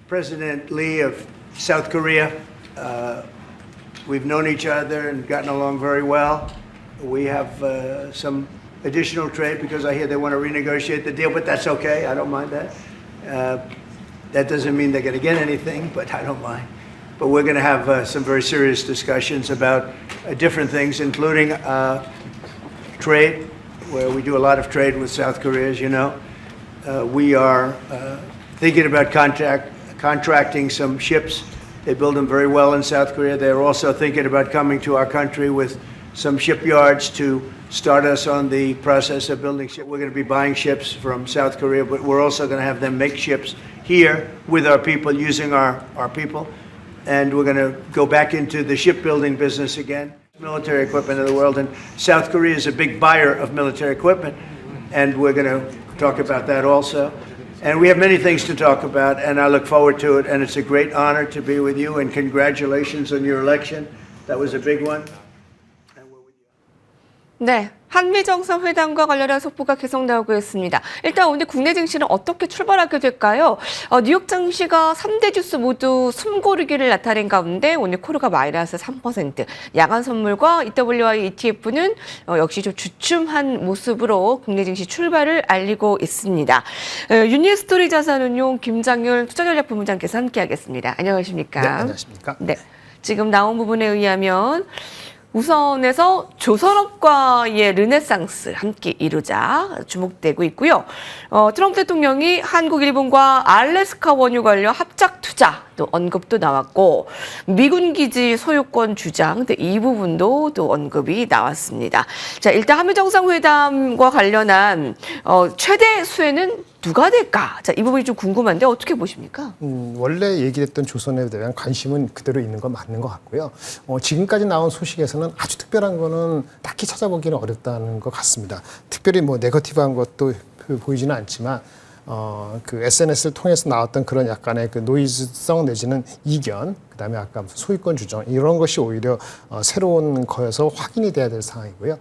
President Lee of South Korea. We've known each other and gotten along very well. We have some additional trade because I hear they want to renegotiate the deal, but that's okay. I don't mind that. That doesn't mean they're going to get anything, but I don't mind. But we're going to have some very serious discussions about different things, including trade, where we do a lot of trade with South Korea, as you know. We are thinking about contracting some ships. They build them very well in South Korea. They're also thinking about coming to our country with some shipyards to start us on the process of building ships. We're going to be buying ships from South Korea, but we're also going to have them make ships here with our people, using our people. And we're going to go back into the shipbuilding business again, military equipment in the world. And South Korea is a big buyer of military equipment, and we're going to talk about that also. And we have many things to talk about, and I look forward to it. And it's a great honor to be with you, and congratulations on your election. That was a big one. 네, 한미 정상회담과 관련한 속보가 계속 나오고 있습니다. 일단 오늘 국내 증시는 어떻게 출발하게 될까요? 뉴욕 증시가 3대 주스 모두 숨고르기를 나타낸 가운데 오늘 코르가 마이너스 3%, 야간 선물과 EWI ETF는 역시 좀 주춤한 모습으로 국내 증시 출발을 알리고 있습니다. 유니스토리 자산운용 김장률 투자전략부문장께서 함께하겠습니다. 안녕하십니까? 네, 안녕하십니까? 네, 지금 나온 부분에 의하면 우선에서 조선업과의 르네상스 함께 이루자 주목되고 있고요. 트럼프 대통령이 한국, 일본과 알래스카 원유 관련 합작 투자 또 언급도 나왔고, 미군 기지 소유권 주장 이 부분도 또 언급이 나왔습니다. 자, 일단 한미 정상회담과 관련한 최대 수혜는 누가 될까? 자, 이 부분이 좀 궁금한데 어떻게 보십니까? 원래 얘기했던 조선에 대한 관심은 그대로 있는 건 맞는 것 같고요. 지금까지 나온 소식에서는 아주 특별한 거는 딱히 찾아보기는 어렵다는 것 같습니다. 특별히 뭐 네거티브한 것도 보이지는 않지만 그 SNS를 통해서 나왔던 그런 약간의 그 노이즈성 내지는 이견, 그다음에 아까 소유권 주장 이런 것이 오히려 새로운 거여서 확인이 돼야 될 상황이고요.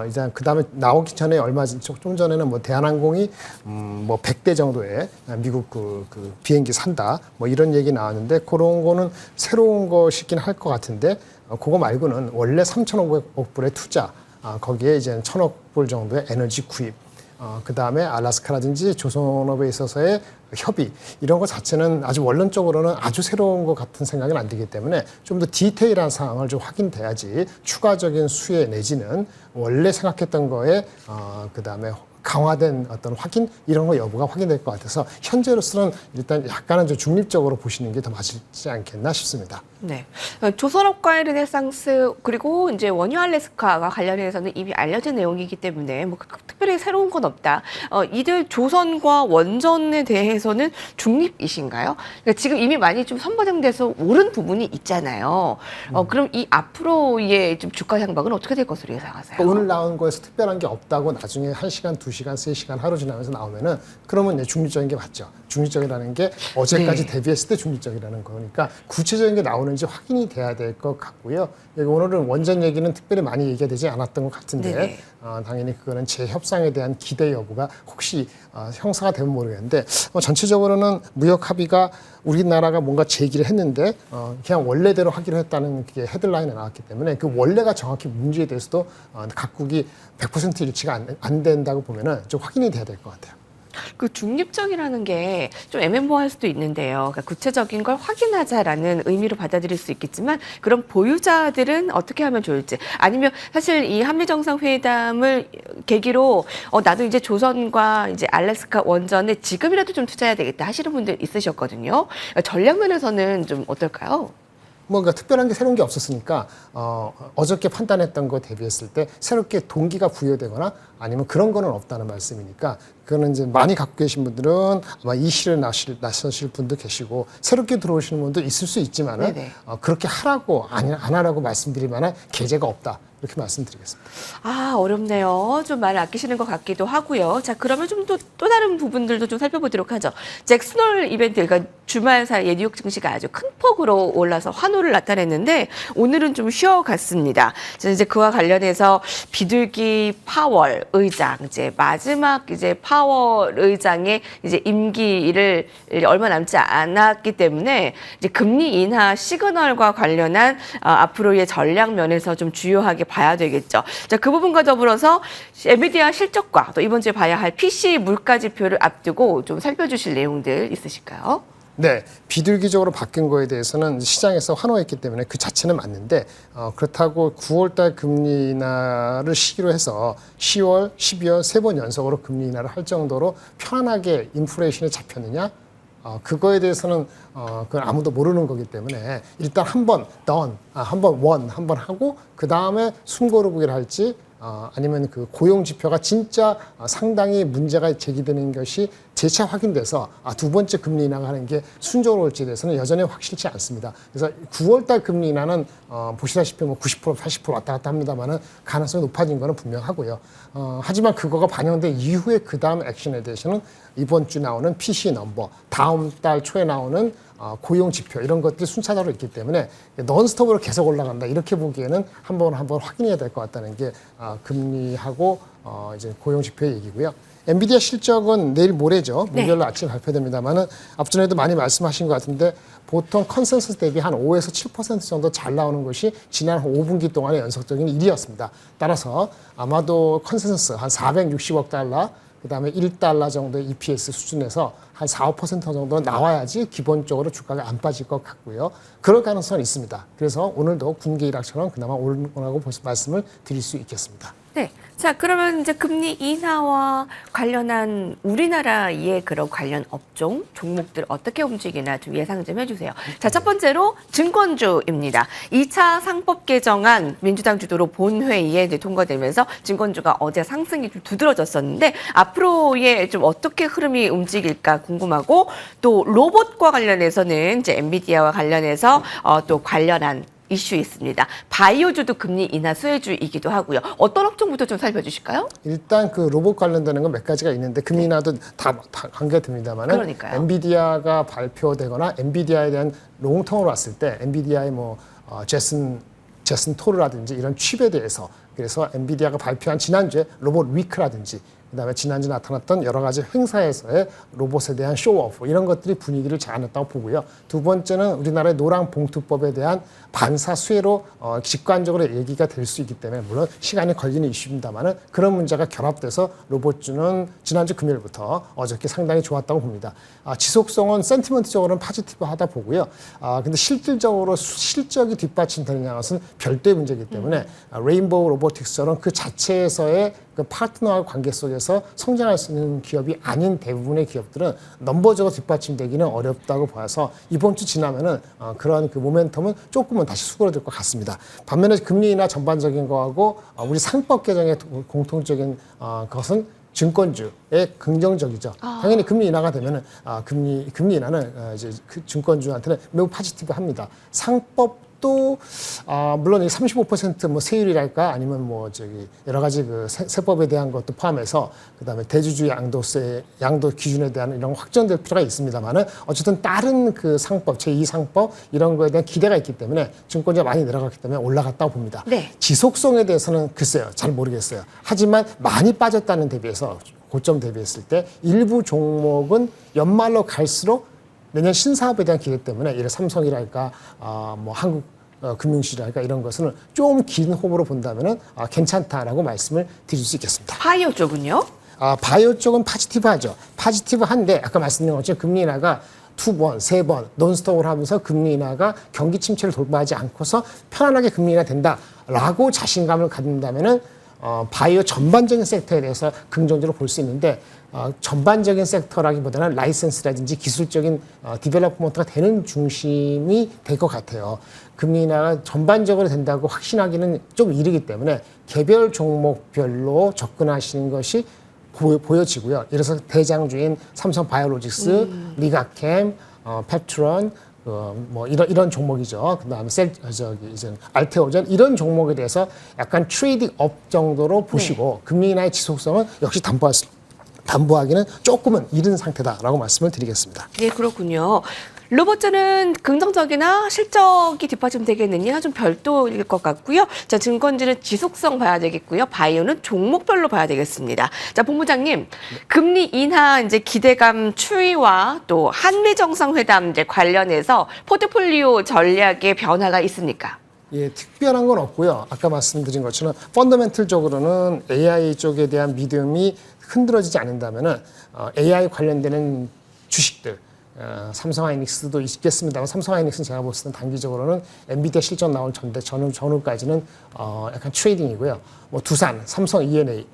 이제 그다음에 나오기 전에 좀 전에는 뭐 대한항공이 뭐 100대 정도의 미국 그 비행기 산다 뭐 이런 얘기 나왔는데, 그런 거는 새로운 것이긴 할 것 같은데, 그거 말고는 원래 3,500억 불의 투자, 거기에 이제 1,000억 불 정도의 에너지 구입, 그 다음에 알래스카라든지 조선업에 있어서의 협의, 이런 것 자체는 아주 원론적으로는 아주 새로운 것 같은 생각은 안 들기 때문에 좀 더 디테일한 사항을 좀 확인돼야지 추가적인 수혜 내지는 원래 생각했던 거에 그 다음에 강화된 어떤 확인, 이런 거 여부가 확인될 것 같아서 현재로서는 일단 약간은 좀 중립적으로 보시는 게 더 맞지 않겠나 싶습니다. 네, 조선업과의 르네상스 그리고 이제 원유 알래스카와 관련해서는 이미 알려진 내용이기 때문에 뭐 특별히 새로운 건 없다. 이들 조선과 원전에 대해서는 중립이신가요? 그러니까 지금 이미 많이 좀 선반영돼서 오른 부분이 있잖아요. 그럼 이 앞으로의 좀 주가 향방은 어떻게 될 것으로 예상하세요? 오늘 나온 거에서 특별한 게 없다고 나중에 1시간, 2시간, 3시간 하루 지나면서 나오면은 그러면 이제 중립적인 게 맞죠. 중립적이라는 게 어제까지 대비했을 때 중립적이라는 거니까 구체적인 게 나오는지 확인이 돼야 될 것 같고요. 오늘은 원전 얘기는 특별히 많이 얘기가 되지 않았던 것 같은데 당연히 그거는 재협상에 대한 기대 여부가 혹시 형사가 되면 모르겠는데, 전체적으로는 무역 합의가 우리나라가 뭔가 제기를 했는데 그냥 원래대로 하기로 했다는 게 헤드라인에 나왔기 때문에 그 원래가 정확히 문제에 대해서도 각국이 100% 일치가 안 된다고 보면은 좀 확인이 돼야 될 것 같아요. 그 중립적이라는 게 좀 애매모호할 수도 있는데요. 그러니까 구체적인 걸 확인하자라는 의미로 받아들일 수 있겠지만, 그럼 보유자들은 어떻게 하면 좋을지, 아니면 사실 이 한미 정상회담을 계기로 나도 이제 조선과 이제 알래스카 원전에 지금이라도 좀 투자해야 되겠다 하시는 분들 있으셨거든요. 전략 면에서는 좀 어떨까요? 뭔가 특별한 게 새로운 게 없었으니까 어저께 판단했던 거 대비했을 때 새롭게 동기가 부여되거나 아니면 그런 거는 없다는 말씀이니까, 그거는 이제 많이 갖고 계신 분들은 아마 이 시를 나서실 분도 계시고 새롭게 들어오시는 분도 있을 수 있지만은 그렇게 하라고 안 하라고 말씀드릴 만한 계제가 없다. 이렇게 말씀드리겠습니다. 아, 어렵네요. 좀 말을 아끼시는 것 같기도 하고요. 자, 그러면 좀 또 다른 부분들도 좀 살펴보도록 하죠. 잭스홀 이벤트, 그러니까 주말 사이에 뉴욕 증시가 아주 큰 폭으로 올라서 환호를 나타냈는데 오늘은 좀 쉬어갔습니다. 이제 그와 관련해서 비둘기 파월 의장, 이제 마지막 이제 파월 의장의 이제 임기를 얼마 남지 않았기 때문에 이제 금리 인하 시그널과 관련한 앞으로의 전략 면에서 좀 주요하게 봐야 되겠죠. 자, 그 부분과 더불어서 엔비디아 실적과 또 이번 주에 봐야 할 PC 물가 지표를 앞두고 좀 살펴주실 내용들 있으실까요? 네, 비둘기적으로 바뀐 거에 대해서는 시장에서 환호했기 때문에 그 자체는 맞는데 그렇다고 9월달 금리 인하를 시기로 해서 10월, 12월 세 번 연속으로 금리 인하를 할 정도로 편안하게 인플레이션이 잡혔느냐? 그거에 대해서는 그건 아무도 모르는 거기 때문에 일단 한번 한번 하고 그 다음에 숨고르기를 할지 아니면 그 고용 지표가 진짜 상당히 문제가 제기되는 것이 재차 확인돼서 두 번째 금리 인하가 하는 게 순조로울 올지에 대해서는 여전히 확실치 않습니다. 그래서 9월달 금리 인하는 보시다시피 뭐 90%, 80% 왔다 갔다 합니다만은 가능성이 높아진 거는 분명하고요. 하지만 그거가 반영된 이후에 그 다음 액션에 대해서는 이번 주 나오는 PC 넘버, 다음 달 초에 나오는 고용 지표 이런 것들이 순차적으로 있기 때문에 넌스톱으로 계속 올라간다 이렇게 보기에는 한번 확인해야 될 것 같다는 게 금리하고 이제 고용 지표의 얘기고요. 엔비디아 실적은 내일 모레죠. 목요일 아침 발표됩니다만은 앞전에도 많이 말씀하신 것 같은데 보통 컨센서스 대비 한 5에서 7% 정도 잘 나오는 것이 지난 5분기 동안의 연속적인 1위였습니다. 따라서 아마도 컨센서스 한 460억 달러 그다음에 1달러 정도의 EPS 수준에서 한 4, 5% 정도 나와야지 기본적으로 주가가 안 빠질 것 같고요. 그럴 가능성은 있습니다. 그래서 오늘도 군기 일학처럼 그나마 오르라고 말씀을 드릴 수 있겠습니다. 네. 자, 그러면 이제 금리 인하와 관련한 우리나라의 그런 관련 업종, 종목들 어떻게 움직이나 좀 예상 좀 해주세요. 자, 첫 번째로 증권주입니다. 2차 상법 개정안 민주당 주도로 본회의에 이제 통과되면서 증권주가 어제 상승이 좀 두드러졌었는데 앞으로의 좀 어떻게 흐름이 움직일까 궁금하고 또 로봇과 관련해서는 이제 엔비디아와 관련해서 또 관련한 이슈 있습니다. 바이오주도 금리 인하 수혜주이기도 하고요. 어떤 업종부터 좀 살펴주실까요? 일단 그 로봇 관련되는 건 몇 가지가 있는데 금리 인하도 다 관계됩니다만은 그러니까요. 엔비디아가 발표되거나 엔비디아에 대한 롱텀으로 왔을 때 엔비디아의 뭐 제슨 토르라든지 이런 칩에 대해서 그래서 엔비디아가 발표한 지난주에 로봇 위크라든지 그다음에 지난주 나타났던 여러 가지 행사에서의 로봇에 대한 쇼오프 이런 것들이 분위기를 잘했다고 보고요. 두 번째는 우리나라의 노랑봉투법에 대한 반사 수혜로 직관적으로 얘기가 될 수 있기 때문에 물론 시간이 걸리는 이슈입니다만은 그런 문제가 결합돼서 로봇주는 지난주 금요일부터 어저께 상당히 좋았다고 봅니다. 지속성은 센티먼트적으로는 파지티브하다 보고요. 근데 실질적으로 실적이 뒷받침되느냐 것은 별도의 문제이기 때문에 레인보우 로보틱스처럼 그 자체에서의 그 파트너와 관계 속에서 성장할 수 있는 기업이 아닌 대부분의 기업들은 넘버적으로 뒷받침되기는 어렵다고 봐서 이번 주 지나면은 그런 그 모멘텀은 조금은 다시 수그러들 것 같습니다. 반면에 금리 인하 전반적인 거하고 우리 상법 개정의 공통적인 것은 증권주에 긍정적이죠. 당연히 금리 인하가 되면은 금리 인하는 이제 그 증권주한테는 매우 파지티브합니다. 상법도 물론 35% 세율이랄까 아니면 여러 가지 그 세법에 대한 것도 포함해서 그다음에 대주주 양도 기준에 대한 이런 확정될 필요가 있습니다만은 어쨌든 다른 그 상법 제2 상법 이런 거에 대한 기대가 있기 때문에 증권주가 많이 내려갔기 때문에 올라갔다고 봅니다. 네. 지속성에 대해서는 글쎄요 잘 모르겠어요. 하지만 많이 빠졌다는 대비해서 고점 대비했을 때 일부 종목은 연말로 갈수록 내년 신사업에 대한 기대 때문에 예를 삼성이랄까 한국 금융시랄까 이런 것은 좀 긴 호흡으로 본다면은 괜찮다라고 말씀을 드릴 수 있겠습니다. 바이오 쪽은요? 바이오 쪽은 파지티브하죠. 파지티브한데 아까 말씀드린 것처럼 금리 인하가 2번, 3번 논스톱을 하면서 금리 인하가 경기 침체를 돌파하지 않고서 편안하게 금리 인하 된다라고 자신감을 갖는다면은 바이오 전반적인 섹터에 대해서 긍정적으로 볼 수 있는데 전반적인 섹터라기보다는 라이센스라든지 기술적인 디벨로프먼트가 되는 중심이 될 것 같아요. 금리 인하가 전반적으로 된다고 확신하기는 좀 이르기 때문에 개별 종목별로 접근하시는 것이 보여지고요. 예를 들어서 대장주인 삼성바이오로직스, 리가캠, 펩트론, 뭐 이런 종목이죠. 그다음에 이제 알테오젠 이런 종목에 대해서 약간 트레이딩 업 정도로 보시고 금리 인하의 지속성은 역시 담보하기는 조금은 이른 상태다라고 말씀을 드리겠습니다. 네, 그렇군요. 로봇자는 긍정적이나 실적이 뒷받침되겠느냐 좀 별도일 것 같고요. 자, 증권지는 지속성 봐야 되겠고요. 바이오는 종목별로 봐야 되겠습니다. 자, 본부장님, 금리 인하 이제 기대감 추이와 또 한미 정상회담 이제 관련해서 포트폴리오 전략의 변화가 있습니까? 예, 특별한 건 없고요. 아까 말씀드린 것처럼 펀더멘털적으로는 AI 쪽에 대한 믿음이 흔들어지지 않는다면은 AI 관련되는 주식들 삼성하이닉스도 있겠습니다만 삼성하이닉스는 제가 볼 때는 단기적으로는 엔비디아 실적 나올 전후까지는 약간 트레이딩이고요. 뭐 두산, 삼성 E&A,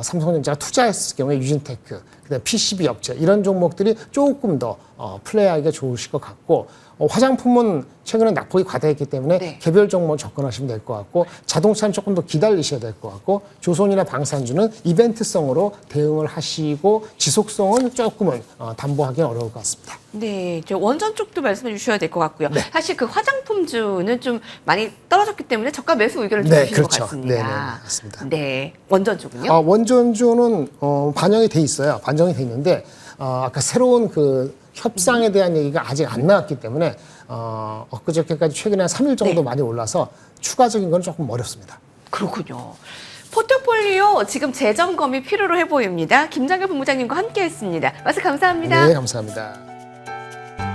삼성전자가 투자했을 경우에 유진테크, 그다음에 PCB 업체 이런 종목들이 조금 더 플레이하기가 좋으실 것 같고 화장품은 최근에 낙폭이 과다했기 때문에 네. 개별 종목 접근하시면 될 것 같고 자동차는 조금 더 기다리셔야 될 것 같고 조선이나 방산주는 이벤트성으로 대응을 하시고 지속성은 조금은 담보하기는 어려울 것 같습니다. 네, 저 원전 쪽도 말씀해 주셔야 될 것 같고요. 네. 사실 그 화장품주는 좀 많이 떨어졌기 때문에 저가 매수 의견을 네, 주신 그렇죠. 것 같습니다. 네, 네, 맞습니다. 네, 원전 쪽은요? 원전주는 반영이 돼 있어요. 반영이 돼 있는데 아까 새로운 그 협상에 대한 얘기가 아직 안 나왔기 때문에 엊그저께까지 최근에 한 3일 정도 네. 많이 올라서 추가적인 건 조금 어렵습니다. 그렇군요. 포트폴리오 지금 재점검이 필요로 해 보입니다. 김장현 본부장님과 함께했습니다. 말씀 감사합니다. 네, 감사합니다.